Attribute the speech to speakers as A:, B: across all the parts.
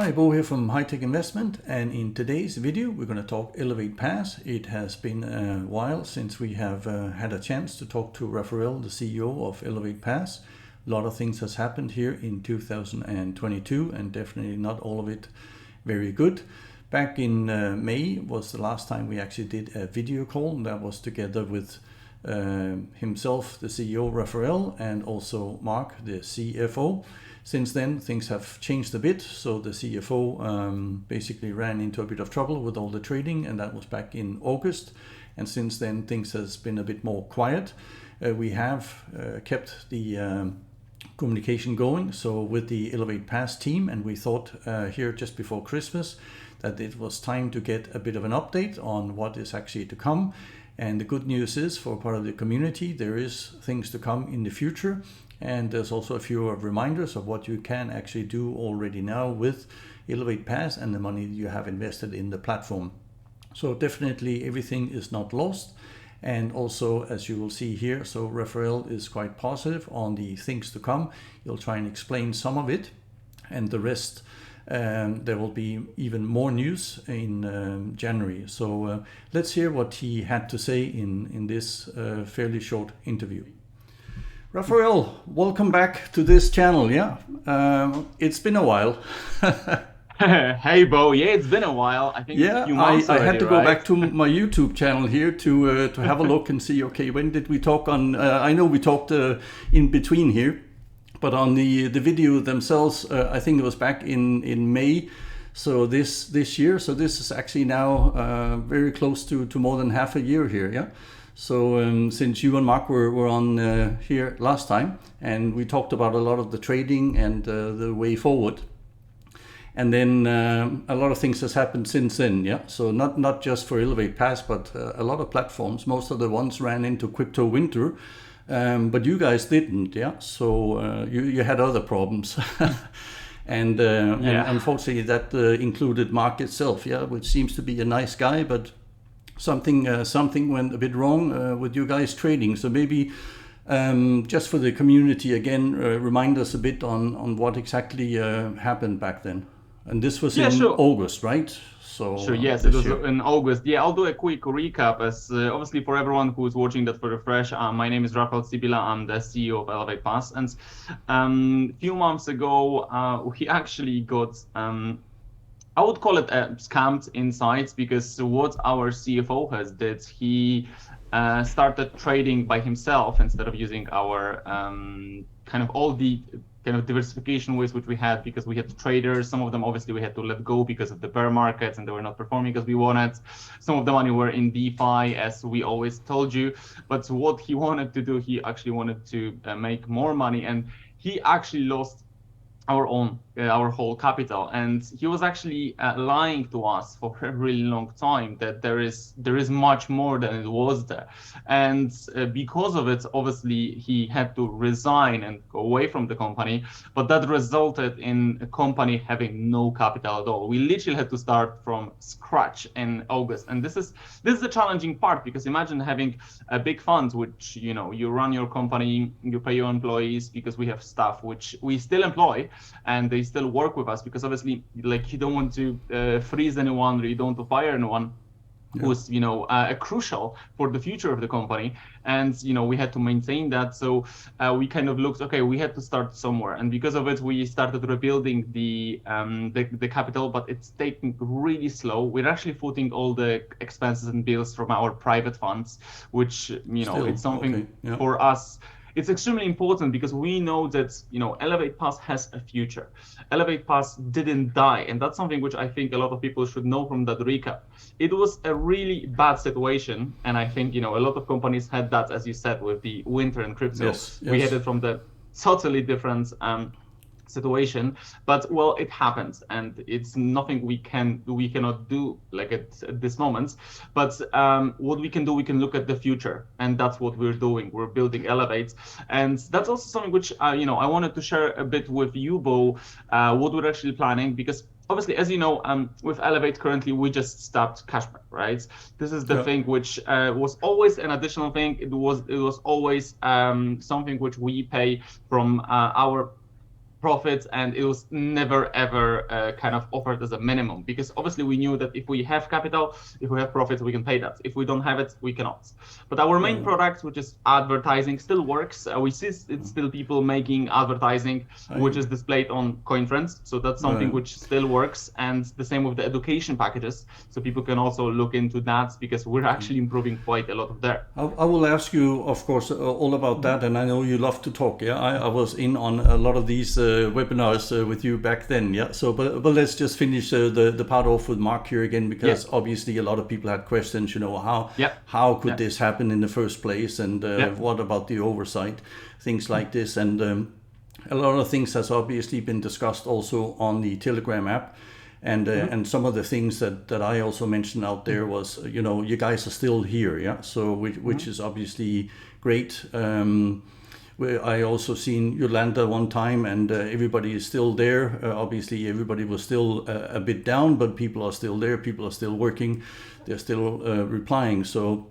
A: Hi, Bo here from High Tech Investment, and in today's video we're going to talk Elevate Pass. It has been a while since we have had a chance to talk to Raphael, the CEO of Elevate Pass. A lot of things has happened here in 2022, and definitely not all of it very good. Back in May was the last time we actually did a video call, and that was together with himself, the CEO Raphael, and also Mark, the CFO. Since then, things have changed a bit. So the CFO basically ran into a bit of trouble with all the trading, and that was back in August. And since then, things has been a bit more quiet. We have kept the communication going, so with the Elevate Pass team, and we thought here just before Christmas that it was time to get a bit of an update on what is actually to come. And the good news is, for part of the community, there is things to come in the future. And there's also a few reminders of what you can actually do already now with Elevate Pass and the money you have invested in the platform. So definitely everything is not lost. And also, as you will see here, so Raphael is quite positive on the things to come. He'll try and explain some of it, and the rest there will be even more news in January. So let's hear what he had to say in this fairly short interview. Raphael, welcome back to this channel. Yeah, it's been a while.
B: Hey Bo, yeah, it's been a while. I think a few months
A: I
B: already,
A: had to go
B: right?
A: back to my YouTube channel here to have a look and see. Okay, when did we talk on? I know we talked in between here, but on the video themselves, I think it was back in May. So this year. So this is actually now very close to more than half a year here. Yeah. So since you and Mark were on here last time, and we talked about a lot of the trading and the way forward. And then a lot of things has happened since then, yeah. So not just for Elevate Pass, but a lot of platforms. Most of the ones ran into crypto winter, but you guys didn't, yeah. So you had other problems, and unfortunately that included Mark itself, yeah, which seems to be a nice guy, but something went a bit wrong with you guys trading. So maybe just for the community again, remind us a bit on what exactly happened back then. And this was in
B: Sure.
A: August, right? So
B: Sure, yes, it was in August. Yeah, I'll do a quick recap as obviously for everyone who's watching that for refresh. My name is Rafael Sibila. I'm the CEO of Elevate Pass. And a few months ago, we actually got I would call it scammed insights, because what our CFO has did, he started trading by himself instead of using our kind of all the kind of diversification ways which we had, because we had traders. Some of them obviously we had to let go because of the bear markets and they were not performing as we wanted. Some of the money were in DeFi, as we always told you. But what he wanted to do, he actually wanted to make more money, and he actually lost our whole capital, and he was actually lying to us for a really long time that there is much more than it was there. And because of it, obviously he had to resign and go away from the company, but that resulted in a company having no capital at all. We literally had to start from scratch in August, and this is the challenging part, because imagine having a big fund which, you know, you run your company, you pay your employees, because we have staff which we still employ and they still work with us, because obviously, like, you don't want to freeze anyone, or you don't want to fire anyone who's, you know, crucial for the future of the company. And, you know, we had to maintain that. So we kind of looked, okay, we had to start somewhere. And because of it, we started rebuilding the capital, but it's taking really slow. We're actually footing all the expenses and bills from our private funds, which, you know, it's something for us. It's extremely important, because we know that, you know, Elevate Pass has a future. Elevate Pass didn't die, and that's something which I think a lot of people should know from that recap. It was a really bad situation, and I think, you know, a lot of companies had that, as you said, with the winter and crypto.
A: Yes.
B: We had it from the totally different situation, but well, it happens, and it's nothing we cannot do like at this moment. But what we can do, we can look at the future, and that's what we're doing. We're building Elevate, and that's also something which you know, I wanted to share a bit with you, Bo, what we're actually planning, because obviously, as you know, with Elevate currently, we just stopped cashback, right? This is the thing which was always an additional thing. It was always something which we pay from our profits, and it was never ever kind of offered as a minimum, because obviously we knew that if we have capital, if we have profits, we can pay that. If we don't have it, we cannot. But our main product, which is advertising, still works. We see it's still people making advertising, which is displayed on CoinFriends. So that's something which still works. And the same with the education packages. So people can also look into that, because we're actually improving quite a lot of there.
A: I will ask you, of course, all about that. And I know you love to talk. Yeah, I was in on a lot of these webinars with you back then. Yeah. So, but let's just finish the part off with Mark here again, because obviously a lot of people had questions. You know, how could this happen in the first place, and what about the oversight, things like this, and a lot of things has obviously been discussed also on the Telegram app. And some of the things that I also mentioned out there was, you know, you guys are still here, yeah. So which is obviously great. I also seen Yolanda one time, and everybody is still there. Obviously, everybody was still a bit down, but people are still there. People are still working. They're still replying. So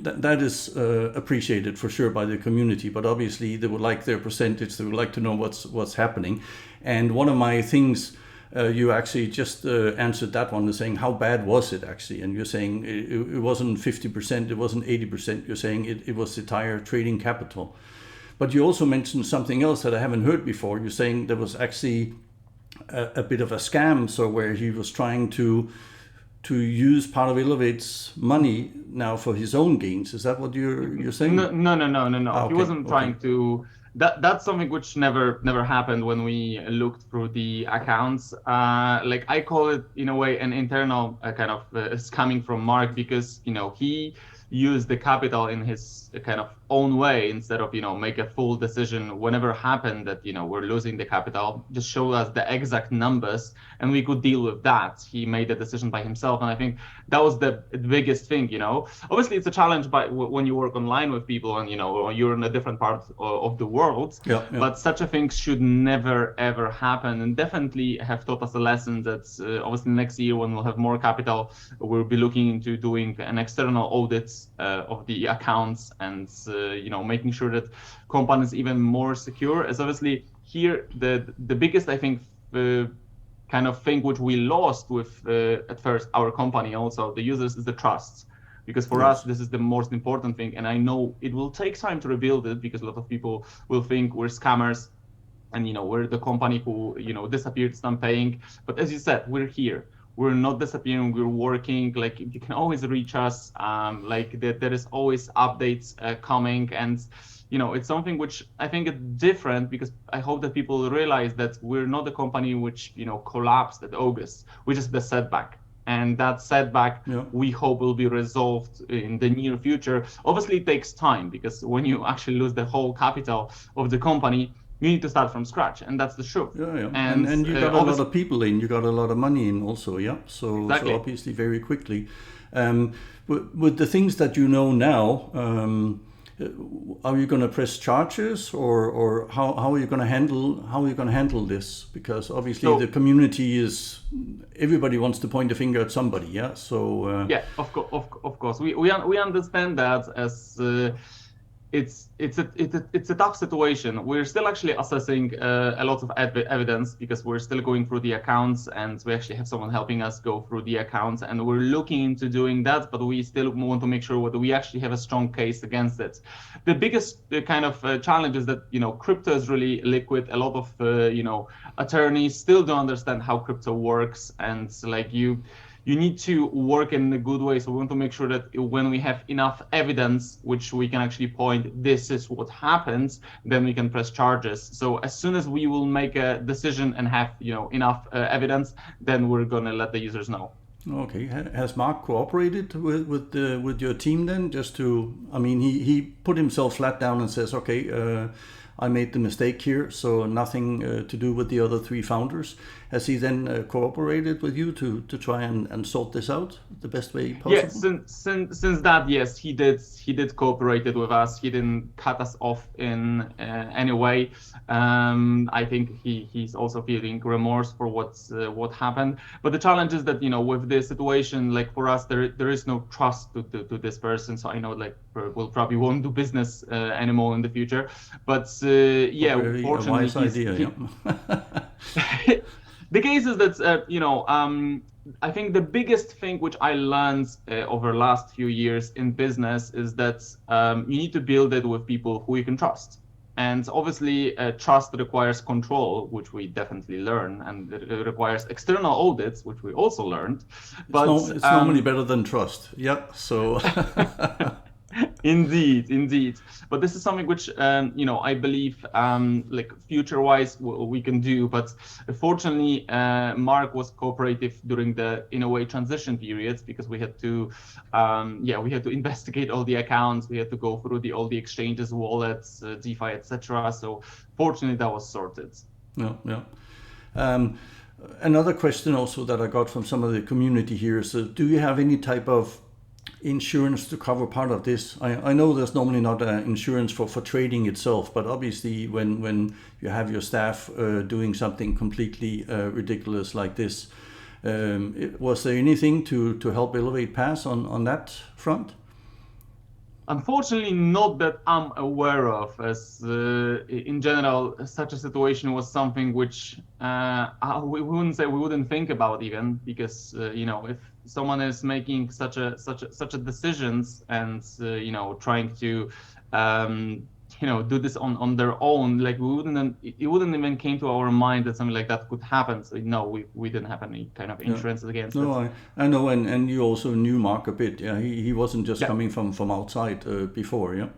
A: that is appreciated for sure by the community. But obviously, they would like their percentage. They would like to know what's happening. And one of my things. You actually just answered that one, saying how bad was it actually, and you're saying it wasn't 50%, it wasn't 80%. You're saying it was the entire trading capital. But you also mentioned something else that I haven't heard before. You're saying there was actually a bit of a scam, so where he was trying to use part of Elevate's money now for his own gains. Is that what you're saying?
B: No.
A: Okay,
B: He wasn't trying to. That's something which never happened when we looked through the accounts. Like I call it in a way an internal kind of scamming from Mark, because you know he used the capital in his kind of own way, instead of, you know, make a full decision whenever happened that, you know, we're losing the capital, just show us the exact numbers and we could deal with that. He made the decision by himself, and I think that was the biggest thing, you know. Obviously it's a challenge when you work online with people and, you know, you're in a different part of the world, but such a thing should never ever happen, and definitely have taught us a lesson that obviously next year when we'll have more capital, we'll be looking into doing an external audit of the accounts, and you know, making sure that company is even more secure. As obviously here the biggest, I think, kind of thing which we lost with at first our company, also the users, is the trust, because for us this is the most important thing, and I know it will take time to rebuild it, because a lot of people will think we're scammers and, you know, we're the company who, you know, disappeared, stop paying. But as you said, we're here. We're not disappearing, we're working. Like, you can always reach us, like there is always updates coming, and you know, it's something which I think is different, because I hope that people realize that we're not the company which, you know, collapsed at August, which is the setback. And that setback, we hope, will be resolved in the near future. Obviously it takes time, because when you actually lose the whole capital of the company, you need to start from scratch, and that's the truth.
A: And you got a lot of people in, you got a lot of money in also, so obviously very quickly. With the things that you know now, are you going to press charges, or how are you going to handle this? Because obviously the community is, everybody wants to point a finger at somebody, so
B: of course we understand that, as it's a tough situation. We're still actually assessing a lot of evidence, because we're still going through the accounts, and we actually have someone helping us go through the accounts, and we're looking into doing that, but we still want to make sure whether we actually have a strong case against it. The biggest kind of challenge is that, you know, crypto is really liquid. A lot of you know, attorneys still don't understand how crypto works, and like you need to work in a good way. So we want to make sure that when we have enough evidence, which we can actually point, this is what happens, then we can press charges. So as soon as we will make a decision and have, you know, enough evidence, then we're gonna let the users know.
A: Okay, has Mark cooperated with your team then? Just to, I mean, he put himself flat down and says, okay, I made the mistake here, so nothing to do with the other three founders. Has he then cooperated with you to try and sort this out the best way possible?
B: Yes, since that, yes, he did cooperated with us. He didn't cut us off in any way. I think he's also feeling remorse for what happened. But the challenge is that, you know, with this situation, like for us, there is no trust to this person. So I know, like, we'll probably won't do business anymore in the future. But yeah,
A: Really a
B: fortunately,
A: wise idea. Yeah.
B: the case is that I think the biggest thing which I learned over the last few years in business is that you need to build it with people who you can trust. And obviously, trust requires control, which we definitely learn, and it requires external audits, which we also learned. But
A: It's normally better than trust. Yeah. So.
B: Indeed. But this is something which, I believe, like future-wise, we can do. But fortunately, Mark was cooperative during the, in a way, transition periods, because we had to, we had to investigate all the accounts. We had to go through all the exchanges, wallets, DeFi, etc. So fortunately, that was sorted.
A: Yeah. Another question also that I got from some of the community here is, do you have any type of insurance to cover part of this? I know there's normally not insurance for trading itself, but obviously when you have your staff doing something completely ridiculous like this, was there anything to help Elevate Pass on that front?
B: Unfortunately, not that I'm aware of, as in general, such a situation was something which we wouldn't think about even, because if someone is making such a decisions and trying to do this on their own, like it wouldn't even came to our mind that something like that could happen. So no, we didn't have any kind of insurance against it.
A: No, I know, and you also knew Mark a bit. Yeah, he wasn't just coming from outside before. Yeah.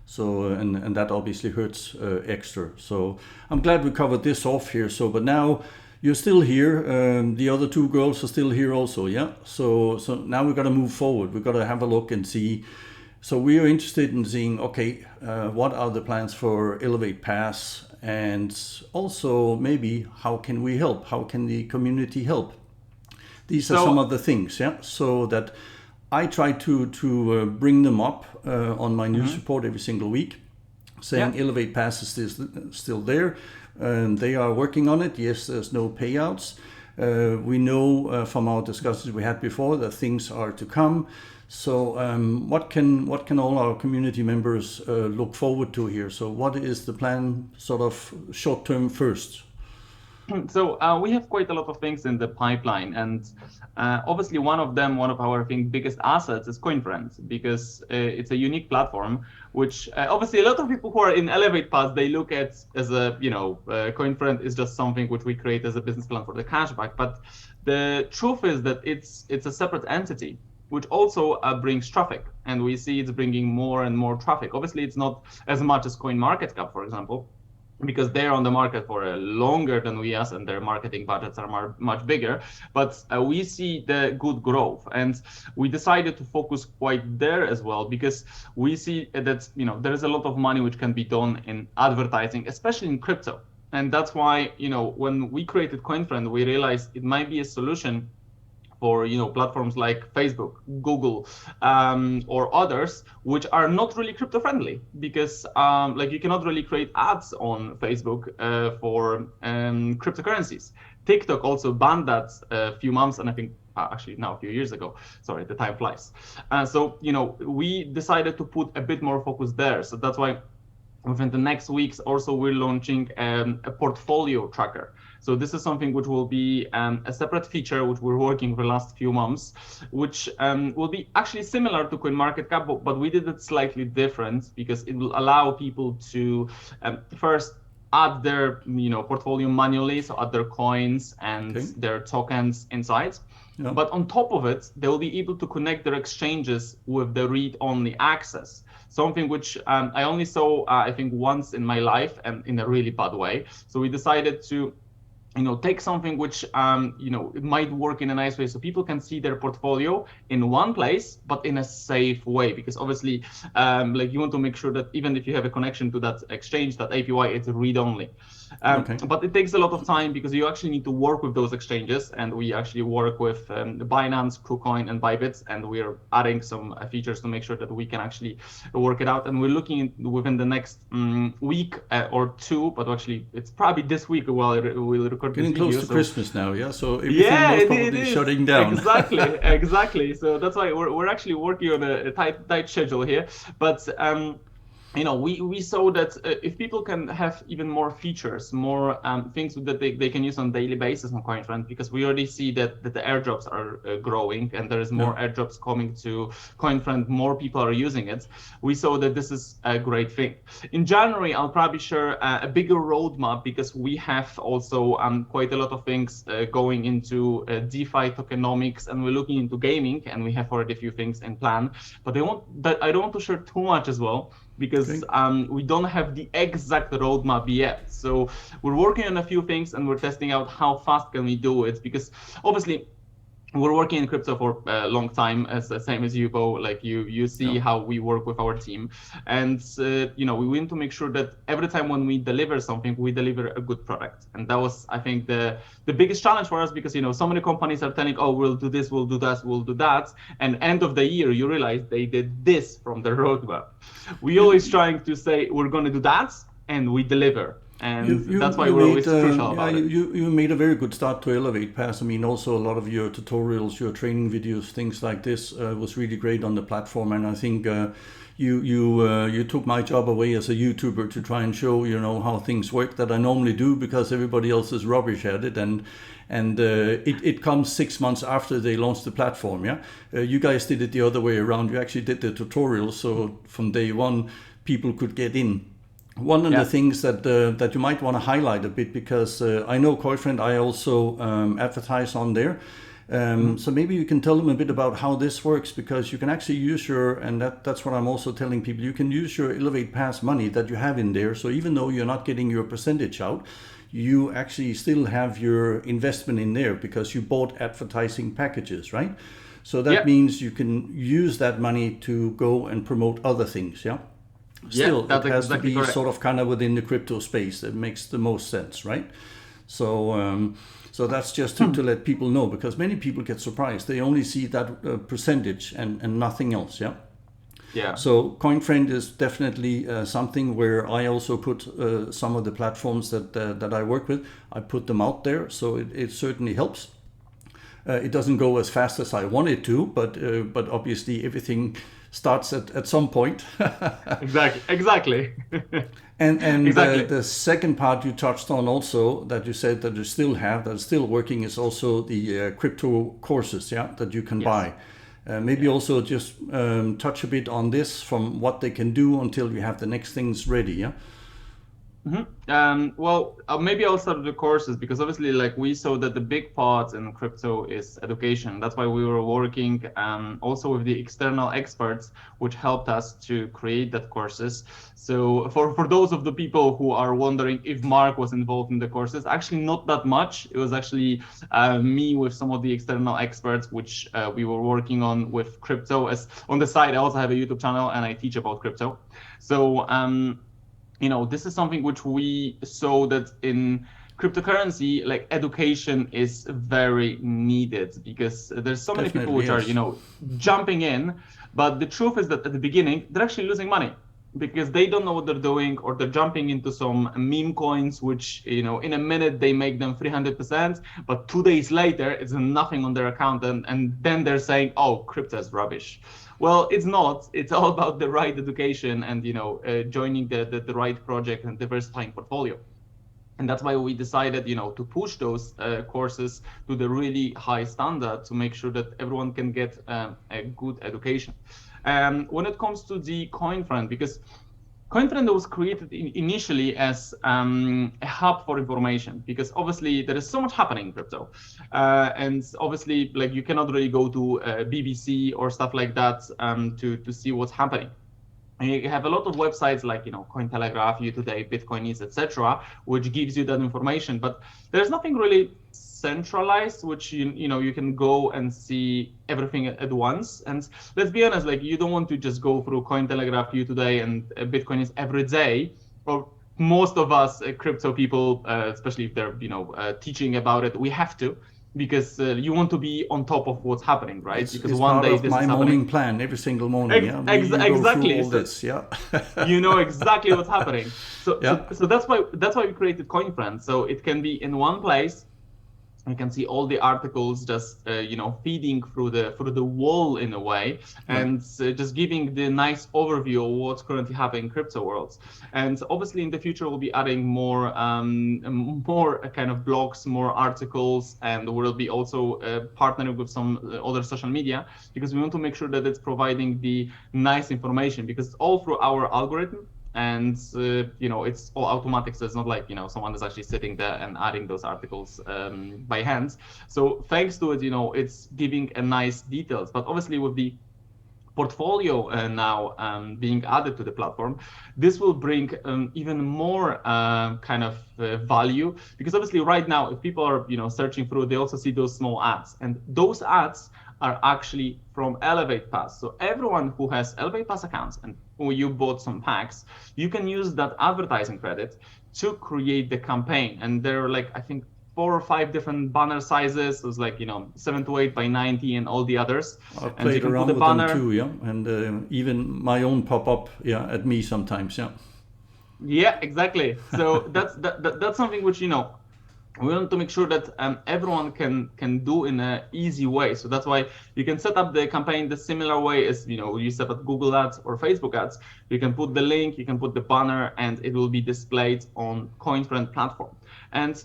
A: So and that obviously hurts extra. So I'm glad we covered this off here. So but now you're still here. The other two girls are still here also. Yeah. So now we've got to move forward. We've got to have a look and see. So we are interested in seeing, okay, what are the plans for Elevate Pass, and also maybe how can we help? How can the community help? These are some of the things, yeah. So that I try to bring them up on my news report every single week, saying Elevate Pass is still there. They are working on it. Yes, there's no payouts. We know from our discussions we had before that things are to come. So what can all our community members look forward to here? So what is the plan, sort of short term first?
B: So we have quite a lot of things in the pipeline, and obviously one of our biggest assets is CoinFriend, because it's a unique platform which obviously a lot of people who are in Elevate Pass, they look at as a CoinFriend is just something which we create as a business plan for the cashback, but the truth is that it's a separate entity which also brings traffic, and we see it's bringing more and more traffic. Obviously, it's not as much as CoinMarketCap, for example, because they're on the market for longer than we are, and their marketing budgets are much bigger. But we see the good growth, and we decided to focus quite there as well, because we see that there is a lot of money which can be done in advertising, especially in crypto. And that's why when we created CoinFriend, we realized it might be a solution for platforms like Facebook, Google, or others, which are not really crypto friendly, because you cannot really create ads on Facebook for cryptocurrencies. TikTok also banned that a few months, and I think actually now a few years ago. Sorry, the time flies. So we decided to put a bit more focus there. So that's why within the next weeks also we're launching a portfolio tracker. So this is something which will be a separate feature which we're working for the last few months, which will be actually similar to CoinMarketCap, but we did it slightly different, because it will allow people to first add their portfolio manually, so add their coins and their tokens inside. Yeah. But on top of it, they will be able to connect their exchanges with the read-only access. Something which I only saw, I think, once in my life, and in a really bad way. So we decided to take something which, it might work in a nice way, so people can see their portfolio in one place, but in a safe way. Because obviously, you want to make sure that even if you have a connection to that exchange, that API, it's read-only. But it takes a lot of time, because you actually need to work with those exchanges, and we actually work with Binance, KuCoin, and Bybit, and we're adding some features to make sure that we can actually work it out. And we're looking within the next week or two, but actually it's probably this week we'll record.
A: Getting close to Christmas now, yeah. So everything was probably shutting down.
B: Exactly. So that's why we're actually working on a tight schedule here. But we saw that if people can have even more features, more things that they can use on a daily basis on CoinFriend, because we already see that the airdrops are growing and there is more airdrops coming to CoinFriend, more people are using it. We saw that this is a great thing. In January, I'll probably share a bigger roadmap, because we have also quite a lot of things going into DeFi tokenomics, and we're looking into gaming, and we have already a few things in plan. But I don't want to share too much as well, because we don't have the exact roadmap yet. So we're working on a few things and we're testing out how fast can we do it, because obviously we're working in crypto for a long time, as the same as you, Bo. Like you see how we work with our team, and we want to make sure that every time when we deliver something, we deliver a good product. And that was, I think, the biggest challenge for us, because so many companies are telling, oh, we'll do this, we'll do that, we'll do that, and end of the year you realize they did this from the roadmap. We always trying to say we're going to do that, and we deliver. And that's why we're always crucial about it.
A: You made a very good start to Elevate Pass. I mean, also a lot of your tutorials, your training videos, things like this was really great on the platform. And I think you took my job away as a YouTuber to try and show, how things work that I normally do, because everybody else is rubbish at it. And it comes 6 months after they launched the platform. Yeah, you guys did it the other way around. You actually did the tutorials, so from day one, people could get in. One of the things that you might want to highlight a bit, because I know CoinFriend, I also advertise on there. So maybe you can tell them a bit about how this works, because you can actually use that's what I'm also telling people, you can use your Elevate Pass money that you have in there. So even though you're not getting your percentage out, you actually still have your investment in there, because you bought advertising packages, right? So that means you can use that money to go and promote other things, Still, it has exactly to be sort of kind of within the crypto space. That makes the most sense, right? So that's just to let people know, because many people get surprised. They only see that percentage and nothing else,
B: Yeah.
A: So CoinFriend is definitely something where I also put some of the platforms that I work with. I put them out there, so it certainly helps. It doesn't go as fast as I want it to, but obviously everything starts at some point.
B: Exactly.
A: And exactly. The second part you touched on also, that you said that you still have, that's still working, is also the crypto courses, that you can buy. Maybe also just touch a bit on this, from what they can do until you have the next things ready,
B: Maybe I'll start with the courses, because obviously, like, we saw that the big part in crypto is education. That's why we were working also with the external experts, which helped us to create that courses. So for those of the people who are wondering if Mark was involved in the courses, actually not that much. It was actually me with some of the external experts, which we were working on with crypto. As on the side, I also have a YouTube channel and I teach about crypto. So this is something which we saw that in cryptocurrency, like, education is very needed, because there's so many people which are, jumping in. But the truth is that at the beginning, they're actually losing money, because they don't know what they're doing, or they're jumping into some meme coins, which, in a minute they make them 300%, but 2 days later, it's nothing on their account. And then they're saying, oh, crypto is rubbish. Well, it's not. It's all about the right education and, joining the right project and diversifying portfolio. And that's why we decided, to push those courses to the really high standard, to make sure that everyone can get a good education. When it comes to the CoinFriend, because CoinFriend was created initially as a hub for information, because obviously there is so much happening in crypto, and obviously, like, you cannot really go to BBC or stuff like that to see what's happening. And you have a lot of websites like, Cointelegraph, UToday, Bitcoinese, etc., which gives you that information, but there's nothing really centralized, which you can go and see everything at once. And let's be honest, like, you don't want to just go through Cointelegraph, UToday, and Bitcoinese every day. Or most of us crypto people, especially if they're teaching about it, we have to, because you want to be on top of what's happening, right? Because one day this is happening. My
A: morning plan every single morning.
B: Exactly.
A: All this,
B: you know exactly what's happening. So that's why we created CoinFriend, so it can be in one place. You can see all the articles just feeding through the wall in a way, and just giving the nice overview of what's currently happening in crypto worlds. And obviously in the future we'll be adding more kind of blogs, more articles, and we'll be also partnering with some other social media, because we want to make sure that it's providing the nice information, because it's all through our algorithm. And it's all automatic, so it's not like someone is actually sitting there and adding those articles by hand. So thanks to it, it's giving a nice details. But obviously with the portfolio now being added to the platform, this will bring even more kind of value, because obviously right now if people are searching through, they also see those small ads, and those ads are actually from Elevate Pass. So everyone who has Elevate Pass accounts and who you bought some packs, you can use that advertising credit to create the campaign. And there are I think 4 or 5 different banner sizes. There's 7 to 8 by 90 and all the others.
A: I've played around with them too, yeah. And even my own pop up, at me sometimes, yeah.
B: Yeah, exactly. So that's something which we want to make sure that everyone can do in an easy way. So that's why you can set up the campaign the similar way as you set up Google Ads or Facebook Ads. You can put the link, you can put the banner, and it will be displayed on CoinFriend platform. And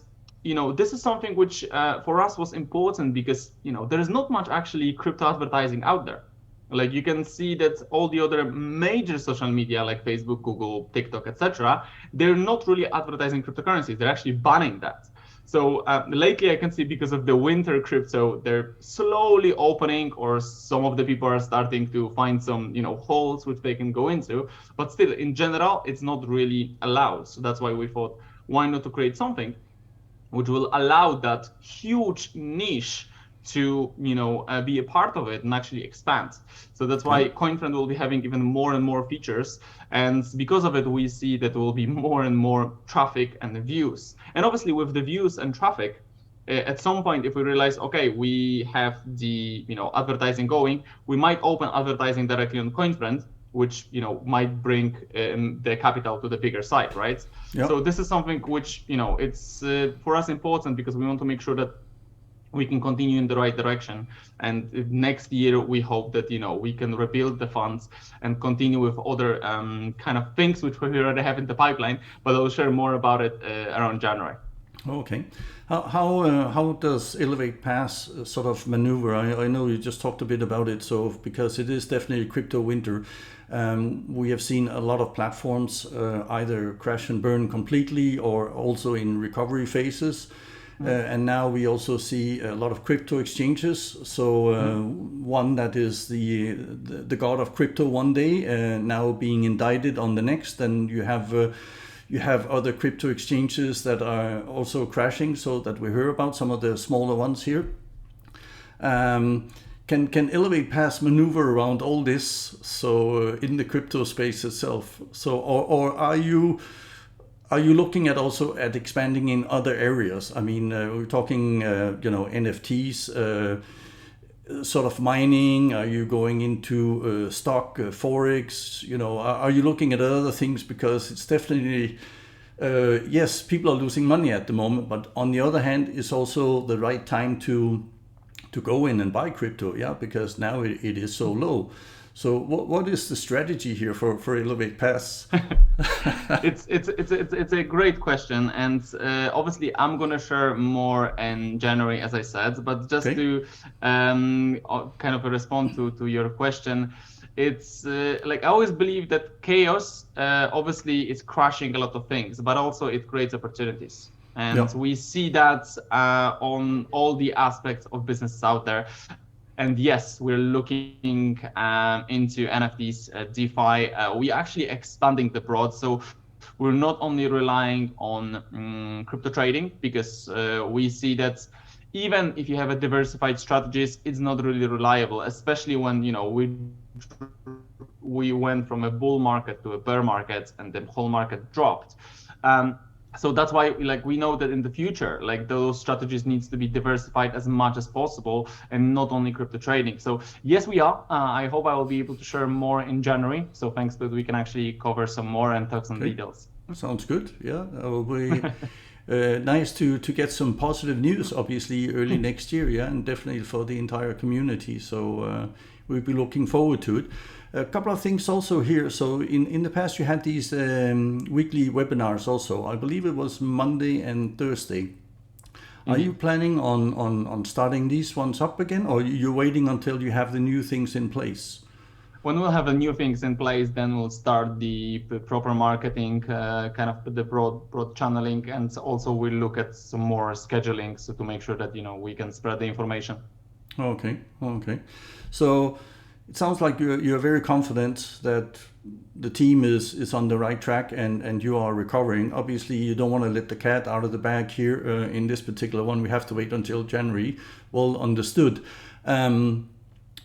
B: this is something which for us was important, because there is not much actually crypto advertising out there. You can see that all the other major social media like Facebook, Google, TikTok, etc., they're not really advertising cryptocurrencies. They're actually banning that. So lately I can see, because of the winter crypto, they're slowly opening, or some of the people are starting to find some holes which they can go into. But still, in general, it's not really allowed. So that's why we thought, why not to create something which will allow that huge niche to be a part of it and actually expand. So that's why CoinFriend will be having even more and more features, and because of it we see that there will be more and more traffic and views. And obviously with the views and traffic, at some point if we realize, okay, we have the advertising going, we might open advertising directly on CoinFriend, which might bring the capital to the bigger side, right? Yep. So this is something which it's for us important, because we want to make sure that we can continue in the right direction. And next year, we hope that, we can rebuild the funds and continue with other kind of things which we already have in the pipeline, but I'll share more about it around January.
A: Okay. How does Elevate Pass sort of maneuver? I know you just talked a bit about it, so because it is definitely crypto winter, we have seen a lot of platforms either crash and burn completely or also in recovery phases. And now we also see a lot of crypto exchanges. So one that is the god of crypto one day, now being indicted on the next, and you have other crypto exchanges that are also crashing. So that we hear about some of the smaller ones here. Can Elevate Pass maneuver around all this? So in the crypto space itself. So or are you looking at also at expanding in other areas? I mean, we're talking, NFTs, sort of mining. Are you going into stock, forex? Are you looking at other things? Because it's definitely, yes, people are losing money at the moment, but on the other hand, it's also the right time to go in and buy crypto, because now it is so low. So what is the strategy here for Elevate Pass?
B: It's a great question, and obviously I'm gonna share more in January, as I said. But just to kind of respond to your question, it's I always believe that chaos obviously is crashing a lot of things, but also it creates opportunities. And we see that on all the aspects of businesses out there. And yes, we're looking into NFTs, DeFi. We're actually expanding the broad. So we're not only relying on crypto trading, because we see that even if you have a diversified strategies, it's not really reliable, especially when we went from a bull market to a bear market and the whole market dropped. So that's why we know that in the future, those strategies needs to be diversified as much as possible, and not only crypto trading. So yes, we are. I hope I will be able to share more in January. So thanks to that, we can actually cover some more and talk some details.
A: Sounds good. Yeah, nice to get some positive news, obviously, early next year, yeah, and definitely for the entire community. So we'll be looking forward to it. A couple of things also here. So in the past, you had these weekly webinars also. I believe it was Monday and Thursday. Are you planning on starting these ones up again, or you're waiting until you have the new things in place?
B: When we'll have the new things in place, then we'll start the proper marketing, kind of the broad channeling, and also we'll look at some more scheduling, so to make sure that we can spread the information.
A: Okay. So it sounds like you're very confident that the team is on the right track and you are recovering. Obviously, you don't want to let the cat out of the bag here in this particular one. We have to wait until January. Well understood.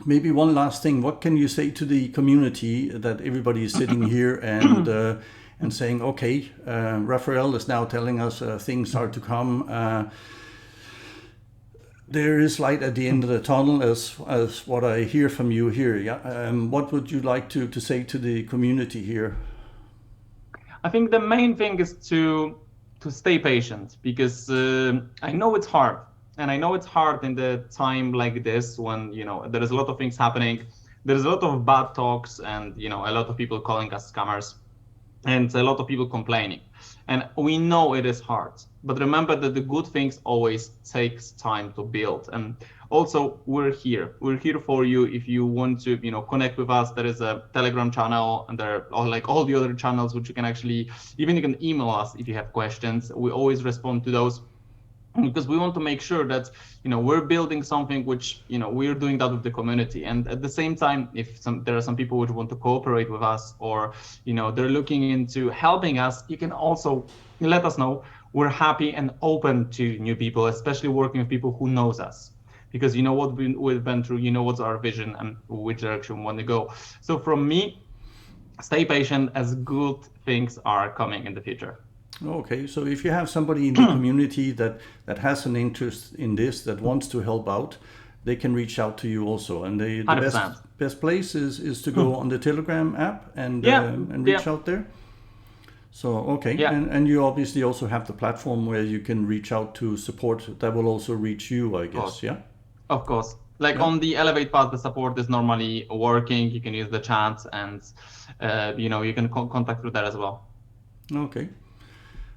A: Maybe one last thing. What can you say to the community that everybody is sitting here and saying, okay, Raphael is now telling us things are to come. There is light at the end of the tunnel, as what I hear from you here. Yeah. What would you like to say to the community here?
B: I think the main thing is to stay patient, because I know it's hard. And I know it's hard in the time like this when, there is a lot of things happening. There's a lot of bad talks and, a lot of people calling us scammers and a lot of people complaining. And we know it is hard, but remember that the good things always takes time to build. And also we're here for you. If you want to, connect with us, there is a Telegram channel, and there are like all the other channels, which you can actually, even you can email us if you have questions. We always respond to those, because we want to make sure that we're building something which we're doing that with the community. And at the same time, if there are some people which want to cooperate with us, or they're looking into helping us, you can also let us know. We're happy and open to new people, especially working with people who knows us, because what we've been through, what's our vision and which direction we want to go. So from me, stay patient, as good things are coming in the future.
A: Okay, so if you have somebody in the community that has an interest in this, that wants to help out, they can reach out to you also. And the best place is to go on the Telegram app and reach out there. So, okay, and you obviously also have the platform where you can reach out to support that will also reach you, I guess, yeah?
B: Of course. On the Elevate Pass, the support is normally working. You can use the chat, and you can contact through that as well.
A: Okay.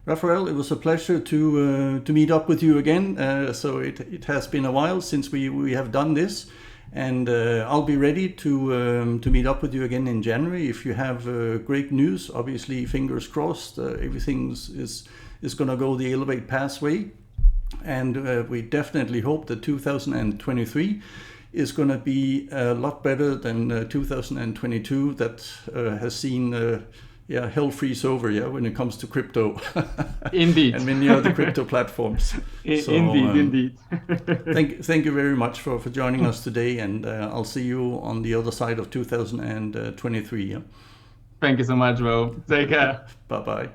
A: Raphael, it was a pleasure to meet up with you again. So it has been a while since we have done this, and I'll be ready to meet up with you again in January. If you have great news, obviously fingers crossed, everything is going to go the Elevate Pass way, and we definitely hope that 2023 is going to be a lot better than 2022 that has seen. Hell freeze over, when it comes to crypto.
B: Indeed.
A: And many other crypto platforms. So,
B: indeed.
A: Thank you very much for joining us today, and I'll see you on the other side of 2023. Yeah?
B: Thank you so much, Bo. Take care.
A: Bye-bye.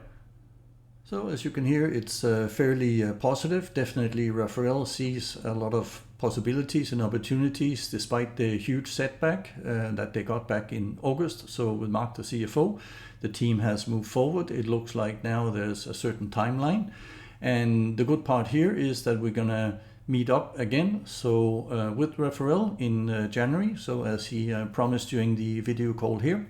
A: So as you can hear, it's fairly positive. Definitely Raphael sees a lot of possibilities and opportunities despite the huge setback that they got back in August. So with Mark, the CFO, the team has moved forward. It looks like now there's a certain timeline. And the good part here is that we're going to meet up again. So with Raphael in January. So as he promised during the video call here.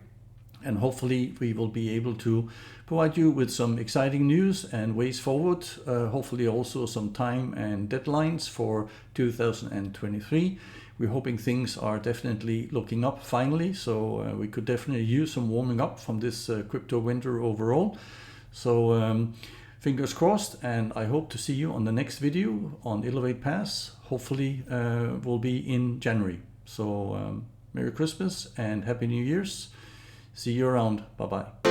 A: And hopefully we will be able to provide you with some exciting news and ways forward. Hopefully also some time and deadlines for 2023. We're hoping things are definitely looking up finally. So we could definitely use some warming up from this crypto winter overall. So fingers crossed, and I hope to see you on the next video on Elevate Pass. Hopefully will be in January. So Merry Christmas and Happy New Year's. See you around. Bye-bye.